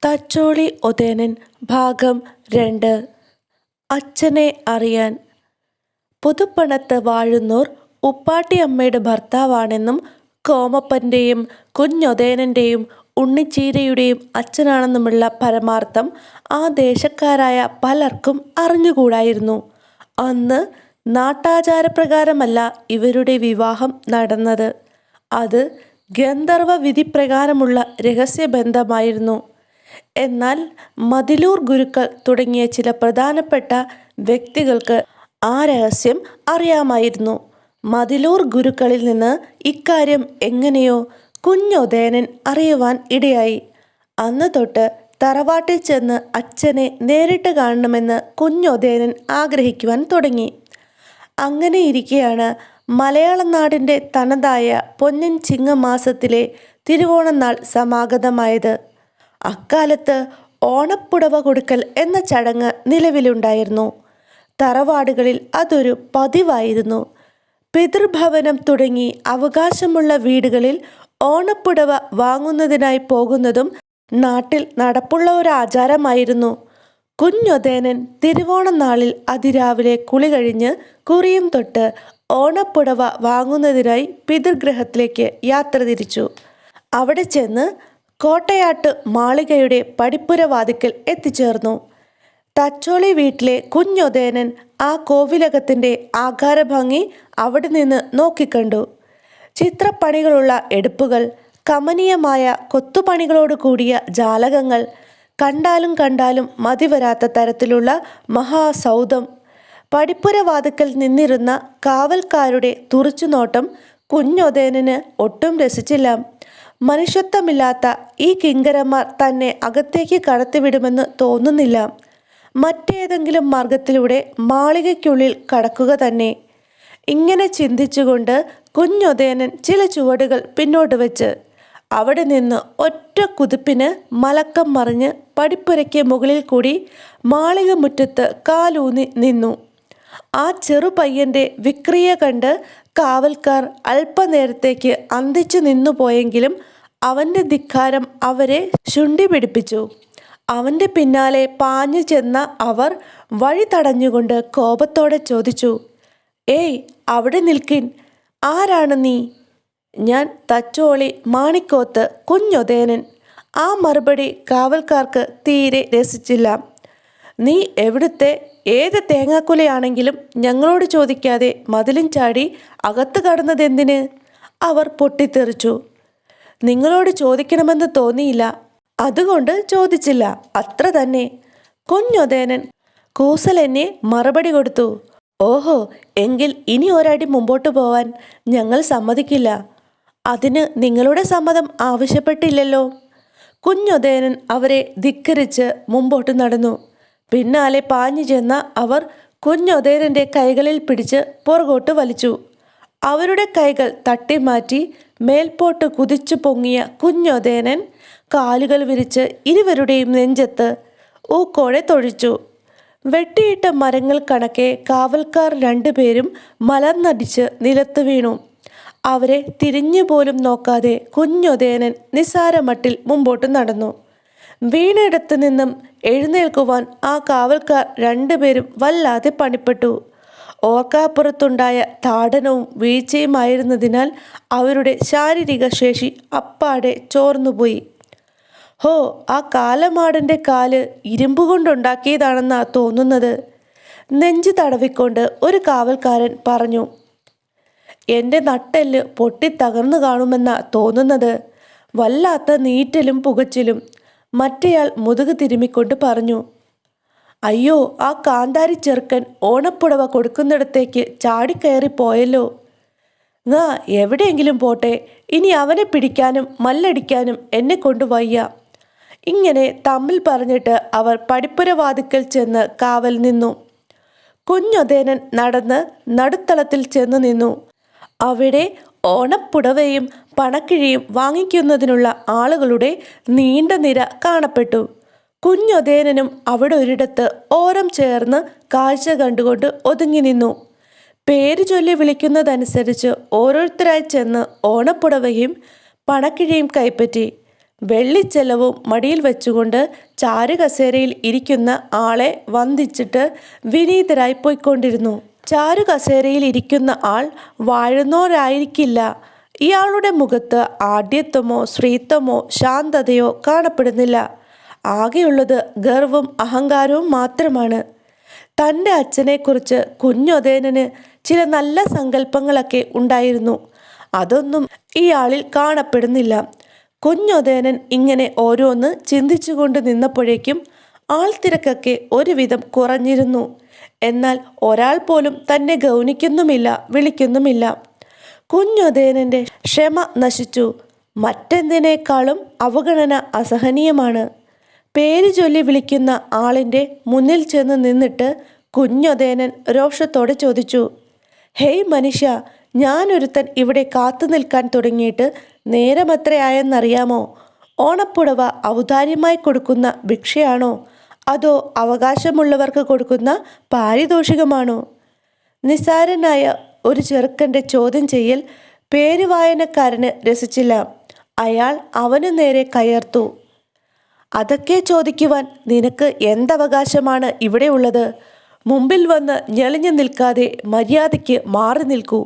തച്ചോളി ഒതേനൻ ഭാഗം 2. അച്ഛനെ അറിയാൻ. പുതുപ്പണത്ത് വാഴുന്നോർ ഉപ്പാട്ടിയമ്മയുടെ ഭർത്താവാണെന്നും കോമപ്പൻ്റെയും കുഞ്ഞൊതേനൻ്റെയും ഉണ്ണിച്ചീരയുടെയും അച്ഛനാണെന്നുമുള്ള പരമാർത്ഥം ആ ദേശക്കാരായ പലർക്കും അറിഞ്ഞുകൂടായിരുന്നു. അന്ന് നാട്ടാചാരപ്രകാരമല്ല ഇവരുടെ വിവാഹം നടന്നത്. അത് ഗന്ധർവ വിധിപ്രകാരമുള്ള രഹസ്യബന്ധമായിരുന്നു. എന്നാൽ മതിലൂർ ഗുരുക്കൾ തുടങ്ങിയ ചില പ്രധാനപ്പെട്ട വ്യക്തികൾക്ക് ആ രഹസ്യം അറിയാമായിരുന്നു. മതിലൂർ ഗുരുക്കളിൽ നിന്ന് ഇക്കാര്യം എങ്ങനെയോ കുഞ്ഞൊതേനൻ അറിയുവാൻ ഇടയായി. അന്ന് തൊട്ട് തറവാട്ടിൽ ചെന്ന് അച്ഛനെ നേരിട്ട് കാണണമെന്ന് കുഞ്ഞൊതേനൻ ആഗ്രഹിക്കുവാൻ തുടങ്ങി. അങ്ങനെയിരിക്കെയാണ് മലയാള നാടിൻ്റെ തനതായ പൊന്നിൻ ചിങ്ങമാസത്തിലെ തിരുവോണനാൾ സമാഗതമായത്. അക്കാലത്ത് ഓണപ്പുടവ കൊടുക്കൽ എന്ന ചടങ്ങ് നിലവിലുണ്ടായിരുന്നു. തറവാടുകളിൽ അതൊരു പതിവായിരുന്നു. പിതൃഭവനം തുടങ്ങി അവകാശമുള്ള വീടുകളിൽ ഓണപ്പുടവ വാങ്ങുന്നതിനായി പോകുന്നതും നാട്ടിൽ നടപ്പുള്ള ഒരു ആചാരമായിരുന്നു. കുഞ്ഞൊതേനൻ തിരുവോണനാളിൽ അതിരാവിലെ കുളി കഴിഞ്ഞ് കുറിയും തൊട്ട് ഓണപ്പുടവ വാങ്ങുന്നതിനായി പിതൃഗ്രഹത്തിലേക്ക് യാത്ര തിരിച്ചു. അവിടെ ചെന്ന് കോട്ടയാട്ട് മാളികയുടെ പടിപ്പുരവാതിക്കൽ എത്തിച്ചേർന്നു. തച്ചോളി വീട്ടിലെ കുഞ്ഞൊതേനൻ ആ കോവിലകത്തിൻ്റെ ആകാരഭംഗി അവിടെ നിന്ന് നോക്കിക്കണ്ടു. ചിത്രപ്പണികളുള്ള എടുപ്പുകൾ, കമനീയമായ കൊത്തുപണികളോട് കൂടിയ ജാലകങ്ങൾ, കണ്ടാലും കണ്ടാലും മതിവരാത്ത തരത്തിലുള്ള മഹാസൗധം. പടിപ്പുരവാതിക്കൽ നിന്നിരുന്ന കാവൽക്കാരുടെ തുറിച്ചുനോട്ടം കുഞ്ഞൊതേനന് ഒട്ടും രസിച്ചില്ല. മനുഷ്യത്വമില്ലാത്ത ഈ കിങ്കരന്മാർ തന്നെ അകത്തേക്ക് കടത്തിവിടുമെന്ന് തോന്നുന്നില്ല. മറ്റേതെങ്കിലും മാർഗത്തിലൂടെ മാളികയ്ക്കുള്ളിൽ കടക്കുക തന്നെ. ഇങ്ങനെ ചിന്തിച്ചുകൊണ്ട് കുഞ്ഞൊതേനൻ ചില ചുവടുകൾ പിന്നോട്ട് വെച്ച് അവിടെ നിന്ന് ഒറ്റ കുതിപ്പിന് മലക്കം മറിഞ്ഞ് പടിപ്പുരയ്ക്ക് മുകളിൽ കൂടി മാളിക മുറ്റത്ത് കാലൂന്നി നിന്നു. ആ ചെറുപയ്യൻ്റെ വിക്രിയ കണ്ട് കാവൽക്കാർ അല്പനേരത്തേക്ക് അന്തിച്ചു നിന്നുപോയെങ്കിലും അവൻ്റെ ധിക്കാരം അവരെ ശുണ്ഠി പിടിപ്പിച്ചു. അവൻ്റെ പിന്നാലെ പാഞ്ഞു ചെന്ന അവർ വഴി തടഞ്ഞുകൊണ്ട് കോപത്തോടെ ചോദിച്ചു, "ഏയ്, അവിടെ നിൽക്കിൻ! ആരാണ് നീ?" "ഞാൻ തച്ചോളി മാണിക്കോത്ത് കുഞ്ഞൊതേനൻ." ആ മറുപടി കാവൽക്കാർക്ക് തീരെ രസിച്ചില്ല. "നീ എവിടുത്തെ ഏത് തേങ്ങാക്കുലയാണെങ്കിലും ഞങ്ങളോട് ചോദിക്കാതെ മതിലും ചാടി അകത്ത് കടന്നതെന്തിന്?" അവർ പൊട്ടിത്തെറിച്ചു. "നിങ്ങളോട് ചോദിക്കണമെന്ന് തോന്നിയില്ല, അതുകൊണ്ട് ചോദിച്ചില്ല, അത്ര തന്നെ." കുഞ്ഞൊതേനൻ കൂസലെന്നെ മറുപടി കൊടുത്തു. "ഓഹോ, എങ്കിൽ ഇനി ഒരടി മുമ്പോട്ട് പോവാൻ ഞങ്ങൾ സമ്മതിക്കില്ല." "അതിന് നിങ്ങളുടെ സമ്മതം ആവശ്യപ്പെട്ടില്ലല്ലോ." കുഞ്ഞൊതേനൻ അവരെ ധിക്കരിച്ച് മുമ്പോട്ട് നടന്നു. പിന്നാലെ പാഞ്ഞു ചെന്ന അവർ കുഞ്ഞൊതേനൻ്റെ കൈകളിൽ പിടിച്ച് പുറകോട്ട് വലിച്ചു. അവരുടെ കൈകൾ തട്ടിമാറ്റി മേൽപോട്ട് കുതിച്ചു പൊങ്ങിയ കുഞ്ഞൊതേനൻ കാലുകൾ വിരിച്ച് ഇരുവരുടെയും നെഞ്ചത്ത് ഊക്കോടെ തൊഴിച്ചു. വെട്ടിയിട്ട മരങ്ങൾ കണക്കെ കാവൽക്കാർ രണ്ടുപേരും മലർന്നടിച്ച് നിലത്ത് വീണു. അവരെ തിരിഞ്ഞുപോലും നോക്കാതെ കുഞ്ഞൊതേനൻ നിസ്സാരമട്ടിൽ മുമ്പോട്ട് നടന്നു. വീണിടത്ത് നിന്നും എഴുന്നേൽക്കുവാൻ ആ കാവൽക്കാർ രണ്ടുപേരും വല്ലാതെ പണിപ്പെട്ടു. ഓർക്കാപ്പുറത്തുണ്ടായ താടനവും വീഴ്ചയുമായിരുന്നതിനാൽ അവരുടെ ശാരീരിക ശേഷി അപ്പാടെ ചോർന്നുപോയി. "ഹോ, ആ കാലമാടൻ്റെ കാല് ഇരുമ്പുകൊണ്ടുണ്ടാക്കിയതാണെന്നാ തോന്നുന്നത്," നെഞ്ചു തടവിക്കൊണ്ട് ഒരു കാവൽക്കാരൻ പറഞ്ഞു. "എൻ്റെ നട്ടെല്ല് പൊട്ടിത്തകർന്നു കാണുമെന്നാ തോന്നുന്നത്. വല്ലാത്ത നീറ്റലും പുകച്ചിലും," മറ്റേയാൾ മുതുക് തിരുമ്മിക്കൊണ്ട് പറഞ്ഞു. "അയ്യോ, ആ കാന്താരി ചെറുക്കൻ ഓണപ്പുടവ കൊടുക്കുന്നിടത്തേക്ക് ചാടിക്കയറിപ്പോയല്ലോ." "ആ, എവിടെയെങ്കിലും പോട്ടെ, ഇനി അവനെ പിടിക്കാനും മല്ലടിക്കാനും എന്നെ കൊണ്ട് വയ്യ." ഇങ്ങനെ തമ്മിൽ പറഞ്ഞിട്ട് അവർ പടിപ്പുരവാതിക്കൽ ചെന്ന് കാവൽ നിന്നു. കുഞ്ഞൊതേനൻ നടന്ന് നടുത്തളത്തിൽ ചെന്നു നിന്നു. അവിടെ ഓണപ്പുടവയും പണക്കിഴിയും വാങ്ങിക്കുന്നതിനുള്ള ആളുകളുടെ നീണ്ട നിര കാണപ്പെട്ടു. കുഞ്ഞൊതേനനും അവിടെ ഒരിടത്ത് ഓരം ചേർന്ന് കാഴ്ച കണ്ടുകൊണ്ട് ഒതുങ്ങി നിന്നു. പേര് ചൊല്ലി വിളിക്കുന്നതനുസരിച്ച് ഓരോരുത്തരായി ചെന്ന് ഓണപ്പുടവയും പണക്കിഴിയും കൈപ്പറ്റി. വെള്ളിച്ചെലവും മടിയിൽ വെച്ചുകൊണ്ട് ചാരുകസേരയിൽ ഇരിക്കുന്ന ആളെ വന്ദിച്ചിട്ട് വിനീതരായി പോയിക്കൊണ്ടിരുന്നു. ചാരുകസേരയിൽ ഇരിക്കുന്ന ആൾ വാഴുന്നോരായിരിക്കില്ല. ഇയാളുടെ മുഖത്ത് ആഢ്യത്വമോ ശ്രീത്വമോ ശാന്തതയോ കാണപ്പെടുന്നില്ല. ആകെയുള്ളത് ഗർവും അഹങ്കാരവും മാത്രമാണ്. തൻ്റെ അച്ഛനെക്കുറിച്ച് കുഞ്ഞൊതേനന് ചില നല്ല സങ്കല്പങ്ങളൊക്കെ ഉണ്ടായിരുന്നു. അതൊന്നും ഇയാളിൽ കാണപ്പെടുന്നില്ല. കുഞ്ഞൊതേനൻ ഇങ്ങനെ ഓരോന്ന് ചിന്തിച്ചുകൊണ്ട് നിന്നപ്പോഴേക്കും ആൾത്തിരക്കൊക്കെ ഒരുവിധം കുറഞ്ഞിരുന്നു. എന്നാൽ ഒരാൾ പോലും തന്നെ ഗൗനിക്കുന്നുമില്ല, വിളിക്കുന്നുമില്ല. കുഞ്ഞൊതേനൻ്റെ ക്ഷമ നശിച്ചു. മറ്റെന്തിനേക്കാളും അവഗണന അസഹനീയമാണ്. പേര് ചൊല്ലി വിളിക്കുന്ന ആളിൻ്റെ മുന്നിൽ ചെന്ന് നിന്നിട്ട് കുഞ്ഞൊതേനൻ രോഷത്തോടെ ചോദിച്ചു, ഹേയ് മനുഷ്യ, ഞാനൊരുത്തൻ ഇവിടെ കാത്തു നിൽക്കാൻ തുടങ്ങിയിട്ട് നേരമെത്രയായെന്നറിയാമോ? ഓണപ്പുടവ ഔദാര്യമായി കൊടുക്കുന്ന ഭിക്ഷയാണോ, അതോ അവകാശമുള്ളവർക്ക് കൊടുക്കുന്ന പാരിതോഷികമാണോ? നിസ്സാരനായ ഒരു ചെറുക്കൻ്റെ ചോദ്യം ചെയ്യൽ പേരുവായനക്കാരന് രസിച്ചില്ല. അയാൾ അവനു നേരെ കയർത്തു. അതൊക്കെ ചോദിക്കുവാൻ നിനക്ക് എന്തവകാശമാണ് ഇവിടെ ഉള്ളത്? മുമ്പിൽ വന്ന് ഞെളിഞ്ഞു നിൽക്കാതെ മര്യാദയ്ക്ക് മാറി നിൽക്കൂ.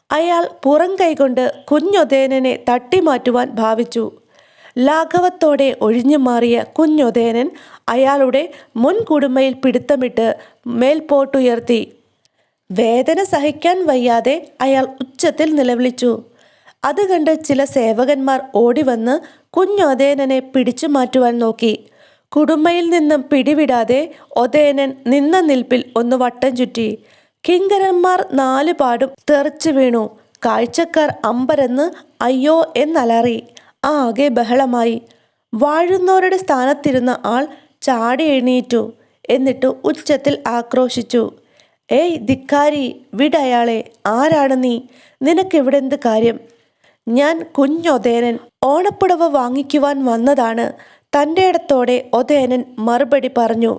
അയാൾ പുറം കൈകൊണ്ട് കുഞ്ഞൊതേനനെ തട്ടിമാറ്റുവാൻ ഭാവിച്ചു. ലാഘവത്തോടെ ഒഴിഞ്ഞു മാറിയ കുഞ്ഞൊതേനൻ അയാളുടെ മുൻകുടുമയിൽ പിടുത്തമിട്ട് മേൽപോട്ടുയർത്തി. വേദന സഹിക്കാൻ വയ്യാതെ അയാൾ ഉച്ചത്തിൽ നിലവിളിച്ചു. അത് കണ്ട് ചില സേവകന്മാർ ഓടിവന്ന് കുഞ്ഞൊതേനനെ പിടിച്ചു മാറ്റുവാൻ നോക്കി. കുടുമയിൽ നിന്നും പിടിവിടാതെ ഒതേനൻ നിന്ന നിൽപ്പിൽ ഒന്ന് വട്ടം ചുറ്റി. കിങ്കരന്മാർ 4 പാടും തെറിച്ചു വീണു. കാഴ്ചക്കാർ അമ്പരന്ന് അയ്യോ എന്നലറി. ആകെ ബഹളമായി. വാഴുന്നവരുടെ സ്ഥാനത്തിരുന്ന ആൾ ചാടി എഴുന്നേറ്റു. എന്നിട്ട് ഉച്ചത്തിൽ ആക്രോശിച്ചു, ഏയ് ധിക്കാരി, വിടയാളെ! ആരാണ് നീ? നിനക്കിവിടെന്ത് കാര്യം? ഞാൻ കുഞ്ഞൊതേനൻ, ഓണപ്പുടവ വാങ്ങിക്കുവാൻ വന്നതാണ്. തൻ്റെ ഇടത്തോടെ ഒതേനൻ മറുപടി പറഞ്ഞു.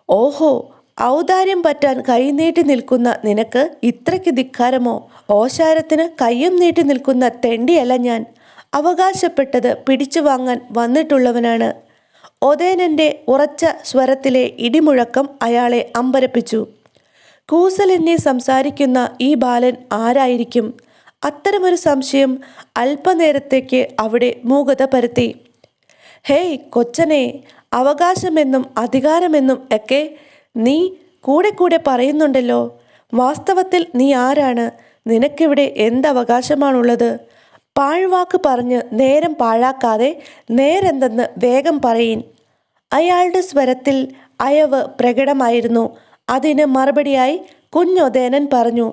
ഓഹോ, ഔദാര്യം പറ്റാൻ കൈ നീട്ടി നിൽക്കുന്ന നിനക്ക് ഇത്രയ്ക്ക് ധിക്കാരമോ? ഓശാരത്തിന് കയ്യും നീട്ടി നിൽക്കുന്ന തെണ്ടിയല്ല ഞാൻ. അവകാശപ്പെട്ടത് പിടിച്ചു വാങ്ങാൻ വന്നിട്ടുള്ളവനാണ്. ഒതേനൻ്റെ ഉറച്ച സ്വരത്തിലെ ഇടിമുഴക്കം അയാളെ അമ്പരപ്പിച്ചു. കൂസലെന്നെ സംസാരിക്കുന്ന ഈ ബാലൻ ആരായിരിക്കും? അത്തരമൊരു സംശയം അല്പനേരത്തേക്ക് അവിടെ മൂകത പരത്തി. ഹേയ് കൊച്ചനെ, അവകാശമെന്നും അധികാരമെന്നും ഒക്കെ നീ കൂടെ കൂടെ പറയുന്നുണ്ടല്ലോ. വാസ്തവത്തിൽ നീ ആരാണ്? നിനക്കിവിടെ എന്തവകാശമാണുള്ളത്? പാഴ്വാക്ക് പറഞ്ഞ് നേരം പാഴാക്കാതെ നേരെന്തെന്ന് വേഗം പറയിൻ. അയാളുടെ സ്വരത്തിൽ അയവ് പ്രകടമായിരുന്നു. അതിന് മറുപടിയായി കുഞ്ഞൊതേനൻ പറഞ്ഞു,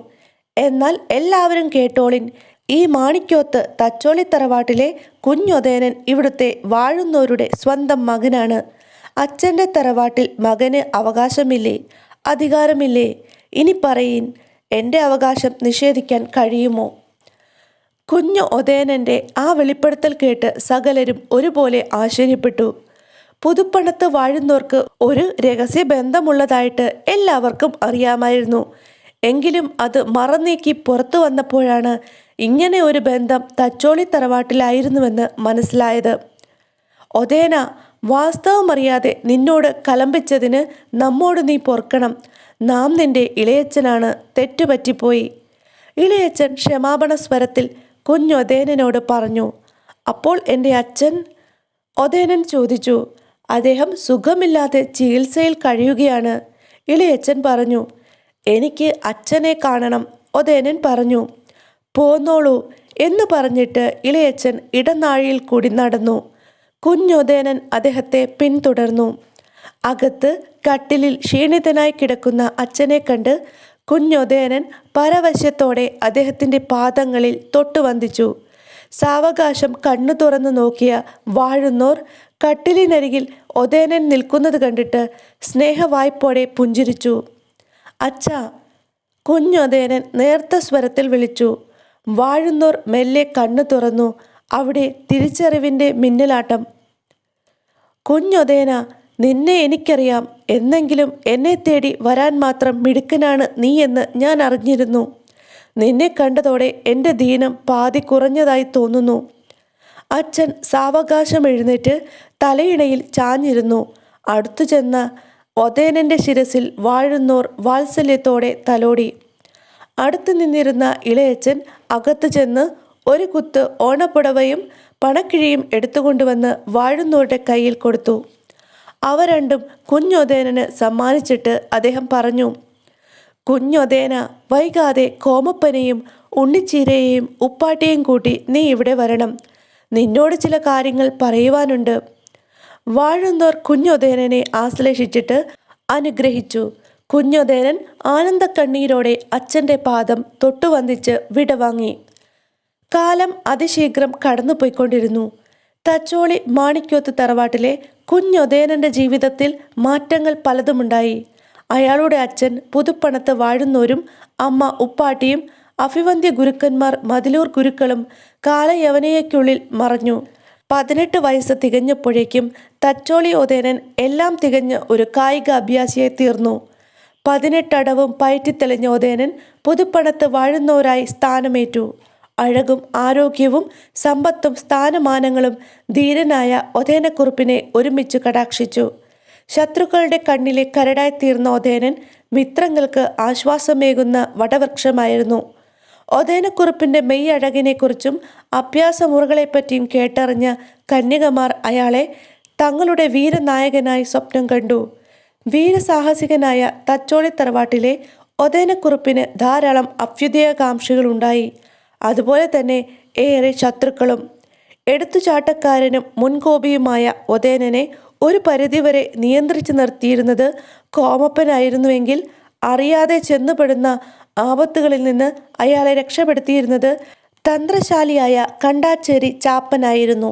എന്നാൽ എല്ലാവരും കേട്ടോളിൻ. ഈ മാണിക്കോത്ത് തച്ചോളിത്തറവാട്ടിലെ കുഞ്ഞൊതേനൻ ഇവിടുത്തെ വാഴുന്നവരുടെ സ്വന്തം മകനാണ്. അച്ഛൻ്റെ തറവാട്ടിൽ മകന് അവകാശമില്ലേ, അധികാരമില്ലേ? ഇനി പറയിൻ, എൻ്റെ അവകാശം നിഷേധിക്കാൻ കഴിയുമോ? കുഞ്ഞൊതേനൻ്റെ ആ വെളിപ്പെടുത്തൽ കേട്ട് സകലരും ഒരുപോലെ ആശ്ചര്യപ്പെട്ടു. പുതുപ്പണത്ത് വാഴുന്നവർക്ക് ഒരു രഹസ്യ ബന്ധമുള്ളതായിട്ട് എല്ലാവർക്കും അറിയാമായിരുന്നു. എങ്കിലും അത് മറന്നീക്കി പുറത്തു വന്നപ്പോഴാണ് ഇങ്ങനെ ഒരു ബന്ധം തച്ചോളി തറവാട്ടിലായിരുന്നുവെന്ന് മനസ്സിലായത്. ഒതേന, വാസ്തവമറിയാതെ നിന്നോട് കലമ്പിച്ചതിന് നമ്മോട് നീ പൊറുക്കണം. നാം നിന്റെ ഇളയച്ചനാണ്, തെറ്റുപറ്റിപ്പോയി. ഇളയച്ചൻ ക്ഷമാപണ സ്വരത്തിൽ കുഞ്ഞൊതേനനോട് പറഞ്ഞു. അപ്പോൾ എൻ്റെ അച്ഛൻ? ഒതേനൻ ചോദിച്ചു. അദ്ദേഹം സുഖമില്ലാതെ ചികിത്സയിൽ കഴിയുകയാണ്, ഇളയച്ചൻ പറഞ്ഞു. എനിക്ക് അച്ഛനെ കാണണം, ഒതേനൻ പറഞ്ഞു. പോന്നോളൂ എന്ന് പറഞ്ഞിട്ട് ഇളയച്ചൻ ഇടനാഴിയിൽ കൂടി നടന്നു. കുഞ്ഞൊതേനൻ അദ്ദേഹത്തെ പിന്തുടർന്നു. അകത്ത് കട്ടിലിൽ ക്ഷീണിതനായി കിടക്കുന്ന അച്ഛനെ കണ്ട് കുഞ്ഞൊതേനൻ പരവശ്യത്തോടെ അദ്ദേഹത്തിൻ്റെ പാദങ്ങളിൽ തൊട്ടുവന്ദിച്ചു. സാവകാശം കണ്ണു തുറന്നു നോക്കിയ വാഴുന്നോർ കട്ടിലിനരികിൽ ഒതേനൻ നിൽക്കുന്നത് കണ്ടിട്ട് സ്നേഹവായ്പോടെ പുഞ്ചിരിച്ചു. അച്ഛാ, കുഞ്ഞൊതേനൻ നേർത്ത സ്വരത്തിൽ വിളിച്ചു. വാഴുന്നോർ മെല്ലെ കണ്ണു തുറന്നു. അവിടെ തിരിച്ചറിവിൻ്റെ മിന്നലാട്ടം. കുഞ്ഞൊതേന, നിന്നെ എനിക്കറിയാം. എന്നെങ്കിലും എന്നെ തേടി വരാൻ മാത്രം മിടുക്കനാണ് നീ എന്ന് ഞാൻ അറിഞ്ഞിരുന്നു. നിന്നെ കണ്ടതോടെ എൻ്റെ ദീനം പാതി കുറഞ്ഞതായി തോന്നുന്നു. അച്ഛൻ സാവകാശം എഴുന്നേറ്റ് തലയിണയിൽ ചാഞ്ഞിരുന്നു. അടുത്തു ചെന്ന ഒതേനൻ്റെ ശിരസിൽ വാഴുന്നോർ വാത്സല്യത്തോടെ തലോടി. അടുത്തു നിന്നിരുന്ന ഇളയച്ചൻ അകത്ത് ചെന്ന് ഒരു കുത്ത് ഓണപ്പുടവയും പണക്കിഴിയും എടുത്തുകൊണ്ടുവന്ന് വാഴുന്നോരുടെ കയ്യിൽ കൊടുത്തു. അവ രണ്ടും കുഞ്ഞൊതേനന് സമ്മാനിച്ചിട്ട് അദ്ദേഹം പറഞ്ഞു, കുഞ്ഞൊതേന, വൈകാതെ കോമപ്പനെയും ഉണ്ണിച്ചീരയെയും ഉപ്പാട്ടിയെയും കൂട്ടി നീ ഇവിടെ വരണം. നിന്നോട് ചില കാര്യങ്ങൾ പറയുവാനുണ്ട്. വാഴുന്നോർ കുഞ്ഞൊതേനനെ ആശ്ലേഷിച്ചിട്ട് അനുഗ്രഹിച്ചു. കുഞ്ഞൊതേനൻ ആനന്ദക്കണ്ണീരോടെ അച്ഛൻ്റെ പാദം തൊട്ടുവന്ദിച്ച് വിടവാങ്ങി. കാലം അതിശീഘ്രം കടന്നുപോയിക്കൊണ്ടിരുന്നു. തച്ചോളി മാണിക്യോത്ത് തറവാട്ടിലെ കുഞ്ഞൊതേനൻ്റെ ജീവിതത്തിൽ മാറ്റങ്ങൾ പലതുമുണ്ടായി. അയാളുടെ അച്ഛൻ പുതുപ്പണത്ത് വാഴുന്നോരും അമ്മ ഉപ്പാട്ടിയും അഭിവന്ദ്യ ഗുരുക്കന്മാർ മതിലൂർ ഗുരുക്കളും കാലയവനയ്ക്കുള്ളിൽ മറഞ്ഞു. 18 വയസ്സ് തികഞ്ഞപ്പോഴേക്കും തച്ചോളി ഒതേനൻ എല്ലാം തികഞ്ഞ ഒരു കായിക അഭ്യാസിയായി തീർന്നു. 18 അടവും പയറ്റിത്തെളിഞ്ഞ ഒതേനൻ പുതുപ്പണത്ത് വാഴുന്നോരായി സ്ഥാനമേറ്റു. അഴകും ആരോഗ്യവും സമ്പത്തും സ്ഥാനമാനങ്ങളും ധീരനായ ഒതേനക്കുറുപ്പിനെ ഒരുമിച്ച് കടാക്ഷിച്ചു. ശത്രുക്കളുടെ കണ്ണിലെ കരടായി തീർന്ന ഒതേനൻ മിത്രങ്ങൾക്ക് ആശ്വാസമേകുന്ന വടവൃക്ഷമായിരുന്നു. ഒതേനക്കുറുപ്പിൻ്റെ മെയ് അഴകിനെക്കുറിച്ചും അഭ്യാസമുറകളെപ്പറ്റിയും കേട്ടറിഞ്ഞ കന്യകമാർ അയാളെ തങ്ങളുടെ വീരനായകനായി സ്വപ്നം കണ്ടു. വീരസാഹസികനായ തച്ചോളി തറവാട്ടിലെ ഒതേനക്കുറുപ്പിന് ധാരാളം അഭ്യുദയകാംക്ഷികളുണ്ടായി. അതുപോലെ തന്നെ ഏറെ ശത്രുക്കളും. എടുത്തുചാട്ടക്കാരനും മുൻകോപിയുമായ ഒതേനനെ ഒരു പരിധിവരെ നിയന്ത്രിച്ചു നിർത്തിയിരുന്നത് കോമപ്പനായിരുന്നുവെങ്കിൽ അറിയാതെ ചെന്നുപെടുന്ന ആപത്തുകളിൽ നിന്ന് അയാളെ രക്ഷപ്പെടുത്തിയിരുന്നത് തന്ത്രശാലിയായ കണ്ടാച്ചേരി ചാപ്പനായിരുന്നു.